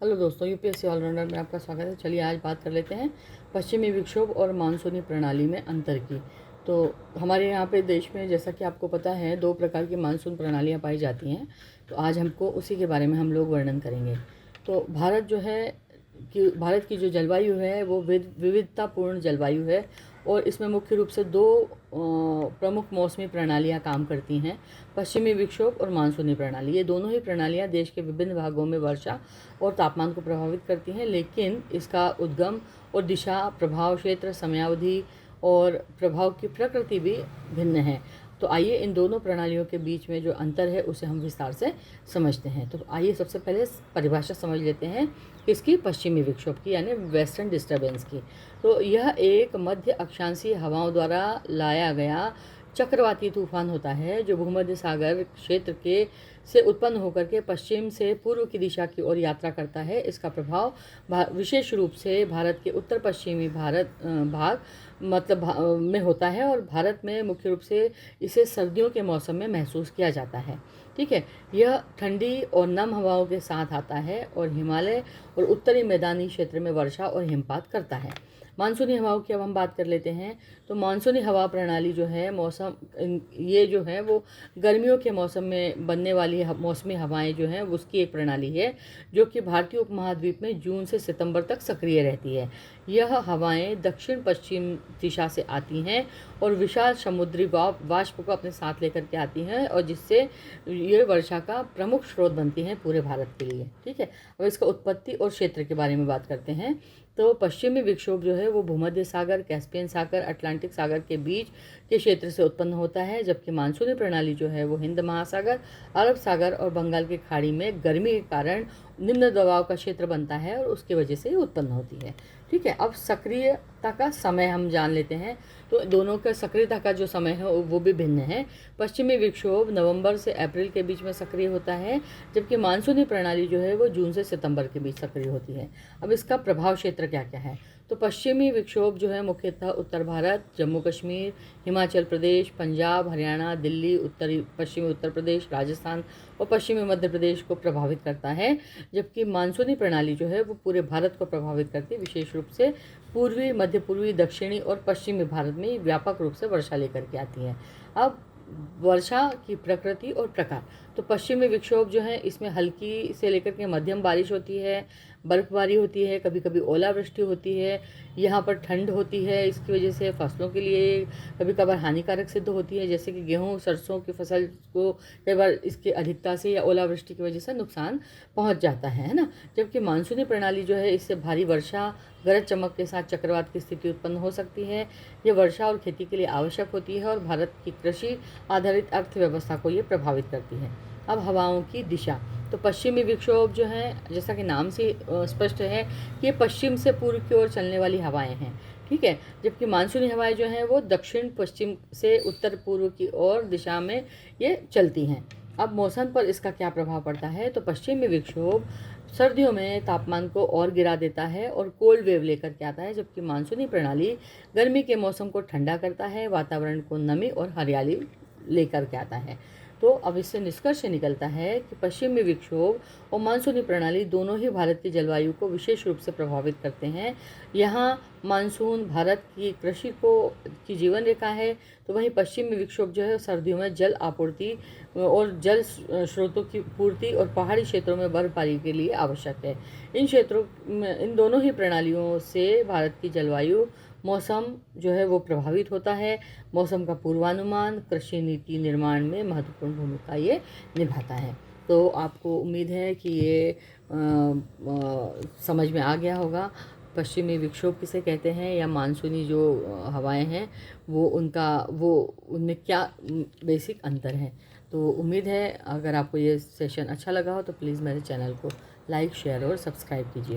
Hello दोस्तों, UPSC allrounder में आपका स्वागत है। चलिए आज बात कर लेते हैं पश्चिमी विक्षोभ और मानसूनी प्रणाली में अंतर की। तो हमारे यहाँ पे देश में, जैसा कि आपको पता है, दो प्रकार की मानसून प्रणालियाँ पाई जाती हैं। तो आज हमको उसी के बारे में हम लोग वर्णन करेंगे। तो भारत की जो जलवायु है वो विविधतापूर्ण जलवायु है और इसमें मुख्य रूप से दो प्रमुख मौसमी प्रणालियाँ काम करती हैं, पश्चिमी विक्षोभ और मानसूनी प्रणाली। ये दोनों ही प्रणालियाँ देश के विभिन्न भागों में वर्षा और तापमान को प्रभावित करती हैं, लेकिन इसका उद्गम और दिशा, प्रभाव क्षेत्र, समयावधि और प्रभाव की प्रकृति भी भिन्न है। तो आइए इन दोनों प्रणालियों के बीच में जो अंतर है उसे हम विस्तार से समझते हैं। तो आइए सबसे पहले परिभाषा समझ लेते हैं किसकी, पश्चिमी विक्षोभ की, यानी वेस्टर्न डिस्टर्बेंस की। तो यह एक मध्य अक्षांशीय हवाओं द्वारा लाया गया चक्रवाती तूफान होता है जो भूमध्य सागर क्षेत्र के से उत्पन्न होकर के पश्चिम से पूर्व की दिशा की ओर यात्रा करता है। इसका प्रभाव विशेष रूप से भारत के उत्तर पश्चिमी भाग में होता है और भारत में मुख्य रूप से इसे सर्दियों के मौसम में महसूस किया जाता है। ठीक है, यह ठंडी और नम हवाओं के साथ आता है और हिमालय और उत्तरी मैदानी क्षेत्र में वर्षा और हिमपात करता है। मानसूनी हवाओं की अब हम बात कर लेते हैं। तो मानसूनी हवा प्रणाली जो है ये जो है वो गर्मियों के मौसम में बनने वाली मौसमी हवाएं जो हैं उसकी एक प्रणाली है जो कि भारतीय उपमहाद्वीप में जून से सितंबर तक सक्रिय रहती है। यह हवाएं दक्षिण पश्चिम दिशा से आती हैं और विशाल समुद्री वाष्प को अपने साथ लेकर के आती हैं और जिससे ये वर्षा का प्रमुख स्रोत बनती हैं पूरे भारत के लिए। ठीक है, अब इसका उत्पत्ति और क्षेत्र के बारे में बात करते हैं। तो पश्चिमी विक्षोभ जो है वो भूमध्य सागर, कैस्पियन सागर, अटलांटिक सागर के बीच के क्षेत्र से उत्पन्न होता है, जबकि मानसूनी प्रणाली जो है वो हिंद महासागर, अरब सागर और बंगाल की खाड़ी में गर्मी के कारण निम्न दबाव का क्षेत्र बनता है और उसकी वजह से उत्पन्न होती है। ठीक है, अब सक्रियता का समय हम जान लेते हैं। तो दोनों का सक्रियता का जो समय है वो भी भिन्न है। पश्चिमी विक्षोभ नवंबर से अप्रैल के बीच में सक्रिय होता है, जबकि मानसूनी प्रणाली जो है वो जून से सितंबर के बीच सक्रिय होती है। अब इसका प्रभाव क्षेत्र क्या क्या है। तो पश्चिमी विक्षोभ जो है मुख्यतः उत्तर भारत, जम्मू कश्मीर, हिमाचल प्रदेश, पंजाब, हरियाणा, दिल्ली, उत्तरी पश्चिमी उत्तर प्रदेश, राजस्थान और पश्चिमी मध्य प्रदेश को प्रभावित करता है, जबकि मानसूनी प्रणाली जो है वो पूरे भारत को प्रभावित करती है, विशेष रूप से पूर्वी, मध्य पूर्वी, दक्षिणी और पश्चिमी भारत में व्यापक रूप से वर्षा लेकर के आती है। अब वर्षा की प्रकृति और प्रकार। तो पश्चिमी विक्षोभ जो है इसमें हल्की से लेकर के मध्यम बारिश होती है, बर्फबारी होती है, कभी कभी ओलावृष्टि होती है। यहाँ पर ठंड होती है, इसकी वजह से फसलों के लिए कभी कभार हानिकारक सिद्ध होती है, जैसे कि गेहूँ, सरसों की फसल को कई बार इसकी अधिकता से या ओलावृष्टि की वजह से नुकसान पहुँच जाता है ना। जबकि मानसूनी प्रणाली जो है इससे भारी वर्षा, गरज चमक के साथ चक्रवात की स्थिति उत्पन्न हो सकती है। यह वर्षा और खेती के लिए आवश्यक होती है और भारत की कृषि आधारित अर्थव्यवस्था को ये प्रभावित करती है। अब हवाओं की दिशा। तो पश्चिमी विक्षोभ जो है, जैसा कि नाम से स्पष्ट है कि ये पश्चिम से पूर्व की ओर चलने वाली हवाएं हैं। ठीक है, जबकि मानसूनी हवाएं जो हैं वो दक्षिण पश्चिम से उत्तर पूर्व की ओर दिशा में ये चलती हैं। अब मौसम पर इसका क्या प्रभाव पड़ता है। तो पश्चिमी विक्षोभ सर्दियों में तापमान को और गिरा देता है और कोल्ड वेव लेकर के आता है, जबकि मानसूनी प्रणाली गर्मी के मौसम को ठंडा करता है, वातावरण को नमी और हरियाली लेकर के आता है। तो अब इससे निष्कर्ष निकलता है कि पश्चिमी विक्षोभ और मानसूनी प्रणाली दोनों ही भारत की जलवायु को विशेष रूप से प्रभावित करते हैं। यहाँ मानसून भारत की कृषि की जीवन रेखा है, तो वहीं पश्चिमी विक्षोभ जो है सर्दियों में जल आपूर्ति और जल स्रोतों की पूर्ति और पहाड़ी क्षेत्रों में बर्फबारी के लिए आवश्यक है। इन दोनों ही प्रणालियों से भारत की जलवायु मौसम जो है वो प्रभावित होता है। मौसम का पूर्वानुमान कृषि नीति निर्माण में महत्वपूर्ण भूमिका ये निभाता है। तो आपको उम्मीद है कि ये समझ में आ गया होगा पश्चिमी विक्षोभ किसे कहते हैं या मानसूनी जो हवाएं हैं वो उनमें क्या बेसिक अंतर है। तो उम्मीद है अगर आपको ये सेशन अच्छा लगा हो तो प्लीज़ मेरे चैनल को लाइक, शेयर और सब्सक्राइब कीजिए।